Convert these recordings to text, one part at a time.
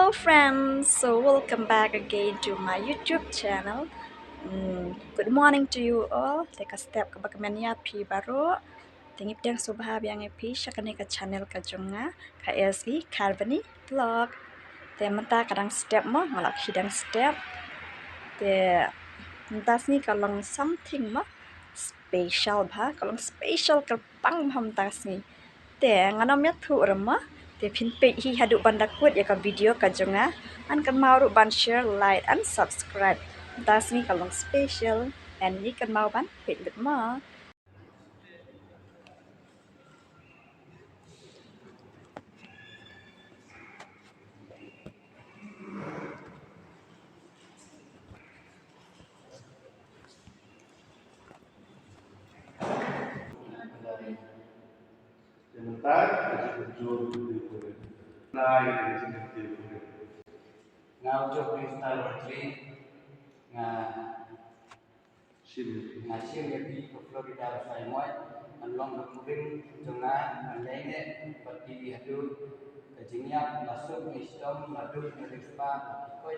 Hello friends, so welcome back again to my YouTube channel. Good morning to you all. Take a step ke bagaimana pi baru. Tingip yang subah yang pi syakani ke channel ke jonga ke SG Carboni vlog. Te menta kadang step mo ngalak hidang step. Te mentas ni kalau something mo special bah, kalau special kerpang mentas ni. Te nganam ya tu remah. Te pin page hi haduk bandakut ya ka video ka jonga an kan mau ru ban share like and subscribe das ni kalong special and ni kan mau ban page bet ma Sebentar, kecil naik kecil. Ngau chụp freestyle retri ngasil di Florida saya moi anlong berkuring jonga anlenge seperti hadu kejingnya masuk wisdom madu merispa koi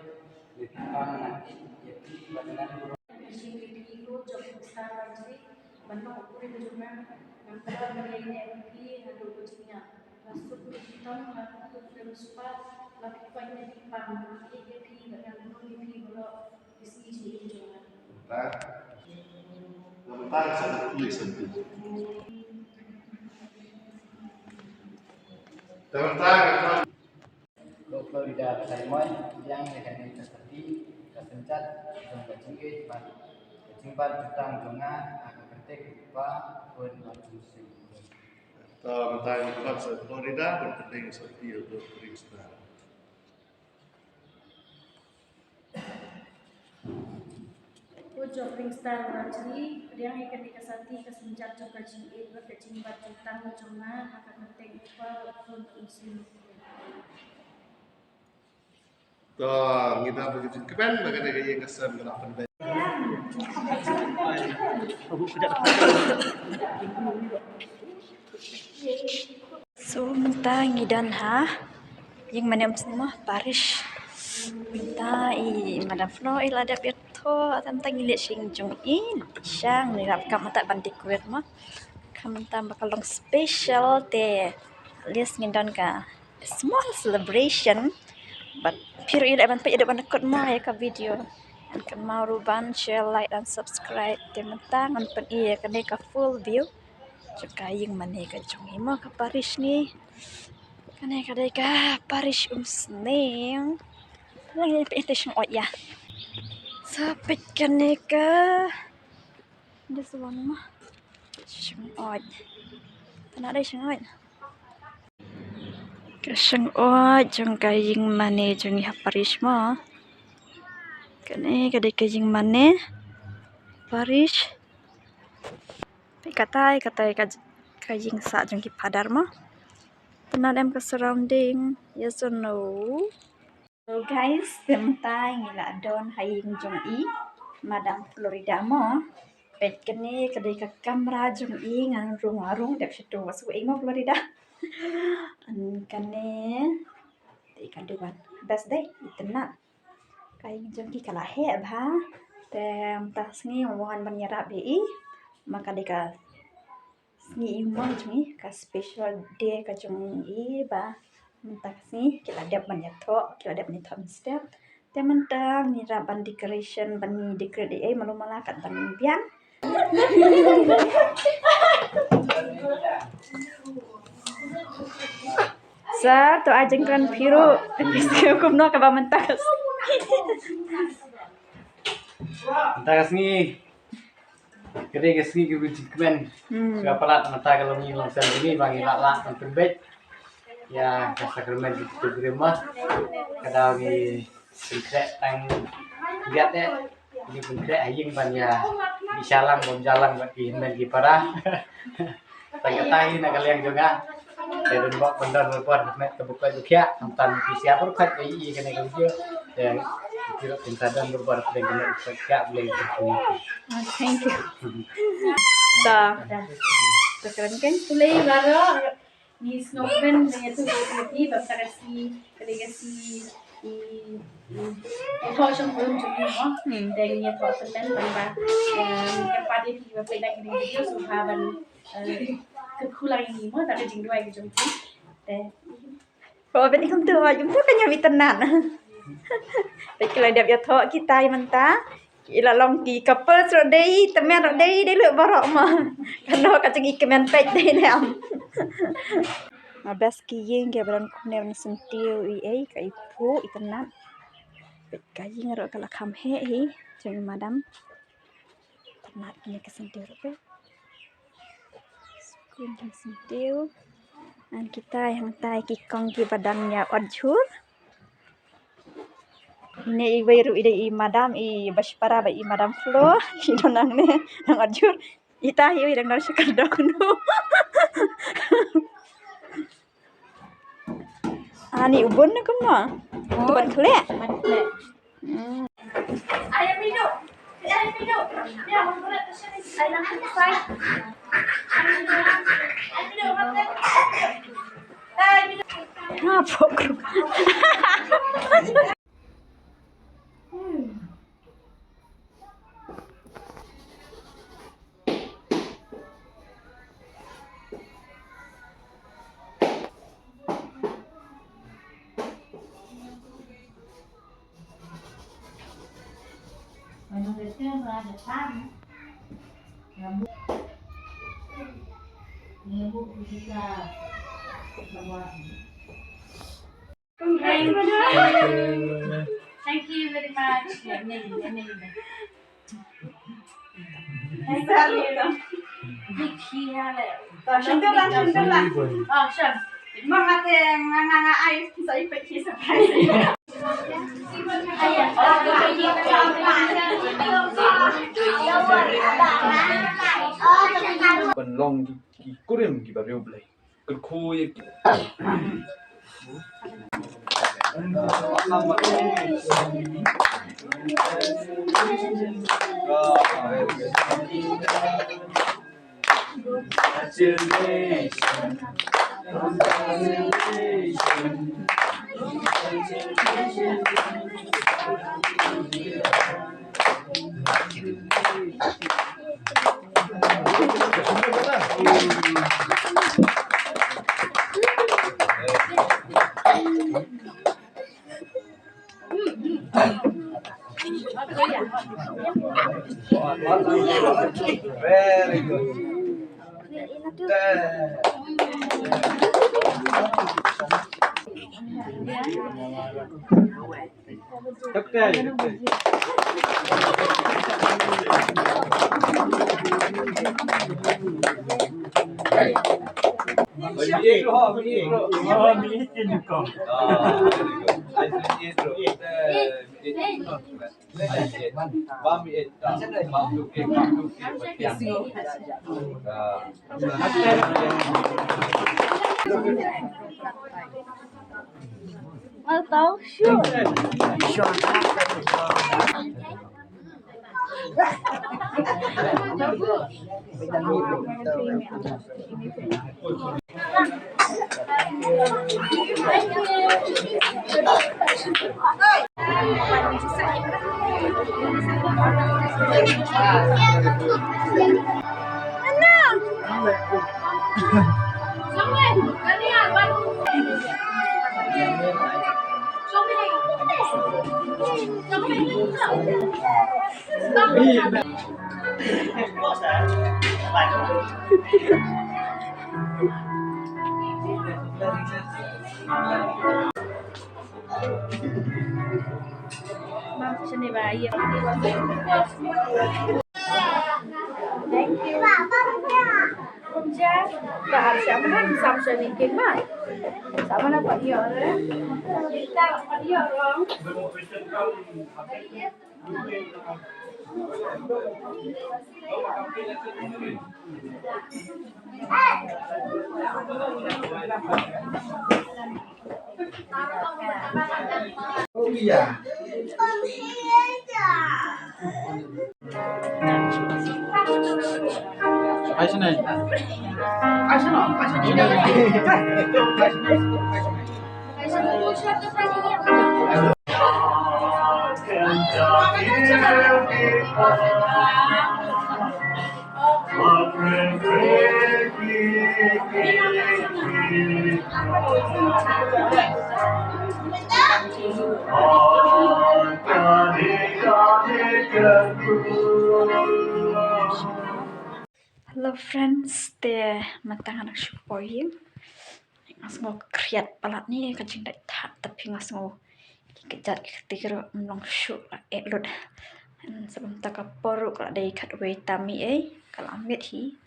ditang nanti jadi badan itu job besar lagi bentuk kulit juga antara mereka ini ada kucingnya masuk hitam masuk terus pak lagi banyak di pang ini dengan ini kalau isi juga Sebentar, saya tulis nanti. Sebentar. Ke Florida saya moi yang akan seperti kesencat dan kecing kecimpan tentang jonga akan ketik lupa pun langsung Sebentar, di Florida berpenting seperti itu freestyle. job star lagi yang ikan dikasati kesenjat juga cilik berkecimbat tentang cuma akan penting apa untuk musim Kita begitu keren bagaimana gaya kesan kena penting. so menta ngidan ha yang mana semua Paris menta madam Flo ada beto tentang ngilit sing jong in syang ni rap kam tak bantik kuat mah kamenta bakalong special te alias ngidan ka small celebration but pure ila ban pe ada ban kod ma ya ka video and kan mau ruban share like and subscribe te menta ngan pen iya kan ka full view juga yang mana ka jong ima ka Paris ni kan ka Paris sneng lang pe station ot ya sapit kan ka this one mah sing ot tanah ada sing ot Kasang jong kaying mane jong iha Paris mo. Kane kadai kaying mane Paris. Katai kaying sa jong ki padar mo. Tenadam ke surrounding. Yes or no? So guys, temtai ngila don haying jong i Madam Florida mo. Pet kene kadai ka kamera jong i ngan rung dep situ wasu mo Florida. An kane ikan duan best day itenat kain jengki kalah he bha tem tas ni wahan banyara bi maka deka ni imong jmi ka special day ka jong i ba tas ni kita dep banyato kita dep ni thom step temantang ni ra ban decoration ban ni decorate ai malu malakat ban bian sa to ajeng kan piru hukum no ka mentas Tagas ni kede kesni ke bujikmen kapalat mata kalau ni langsung ini bagi lak terbit ya sakramen di rumah kada di secret tang lihat ya ini secret aying ban ya bisalang bom jalan buat di men di para tagai nak kalian juga dan buat benda berbuat met kebuka juga antan siapa kat i kena kerja dan kira pensadan berbuat dengan kerja boleh thank you keren kan play baru ni snowman dengan tu lagi basta kasi thôi trong belum jadi mah dan ya thọ senen ban mungkin pada di website lagi di video suhaban kekulai ini mah tak ada jingdua gitu jadi deh เพราะว่าเป็นอีกคำตัวยุ่งพูดกันอย่างมีตนัดไปกินอะไรเดี๋ยวจะทอกี่ตายมันตาอีละลองกี่กับเปิดสุดได้แต่แม่เราได้เลือกบารอกมากันนอกกันจะกี่กระแมนเป็ดได้แล้วมาเบสกี้ยิงแกบรันคุณเนวันสันติวอีกับอีผู้อีตนัดเป็ดกายิงเรากันละคำเฮ้ยจังมาดำตนัดนี่กับสันติวเราเป็ดสกุลสันติวอันkita yang tai kikong ki badannya odjur ini ibu ide i madam i baspara ba i madam flo i donang ne nang odjur ita hi dang nar sekadok nu ani ubun ne kuma ubun kle ayam hidup ya mau boleh kesini ayam hidup ha pokru Thank you very much. Big here. Sundulah. Oh, sure. Mga teng nga ay sa ipit ki surprise. Còn long thì cố điểm thì bảo điều này còn khui very good. Atau sure. Sini bayi. Thank you. Kerja. Tak ada siapa lagi sama sedikit mah. Sama nak Pak Dio. Kita Pak Dio dong. Oh iya. Ayo nih. Ayo nih. Hello friends, teh matang anak syupoy. Ngas ngo kriat palat ni kajing dak tak tapi ngas ngo kejat ketika menong syuk lah lut. Sebelum tak kapor kalau dari kat way tami kalau ambil hi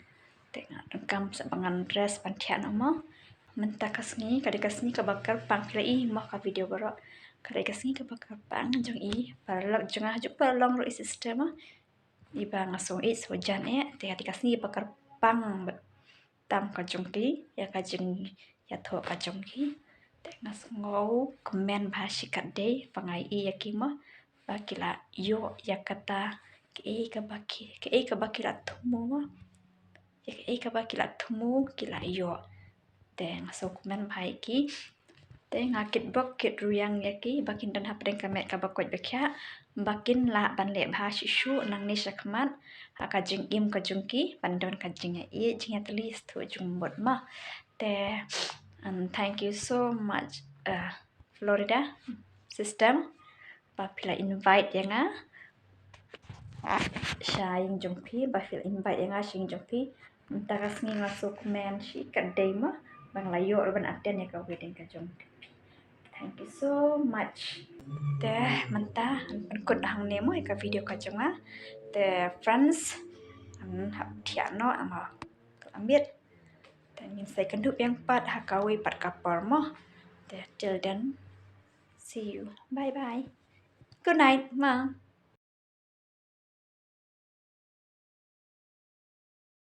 tengah dengkam sebangan dress pantian ama mentah kasni kadang kasni kebakar pangklei mah ka video baru kadang kasni kebakar pang jong i parlok jengah juk parlong ro sistem iba ngasong hujan teh hati kasni bakar pang tam kajong ki ya kajeng ya tho kajong ki teh ngas ngau komen bhashi kadai pangai i yakima bakila yo yakata ke kabaki la tumu ke kabaki la tumu kila yo teh ngasau komen bhai ki teh ngakit bok kit ruyang yaki bakin dan hapdeng kamet kabakot bekya bakin la ban le bhashi shu nang ni shakmat hakajing im kajungki pandon kajingnya i jingnya tulis tu jumbot ma teh thank you so much Florida system papila invite yang sharing jumpi bafil invite yang sharing jumpi taras ni ngasuk men shi kadai ma bang layo ban aten ya ka wedding ka jumpi thank you so much teh mentah kut hang nemo ka video ka jonga teh friends hap tiano ama ambil dan saya kendup yang pat hakawi pat kapar mo teh till then see you bye bye good night ma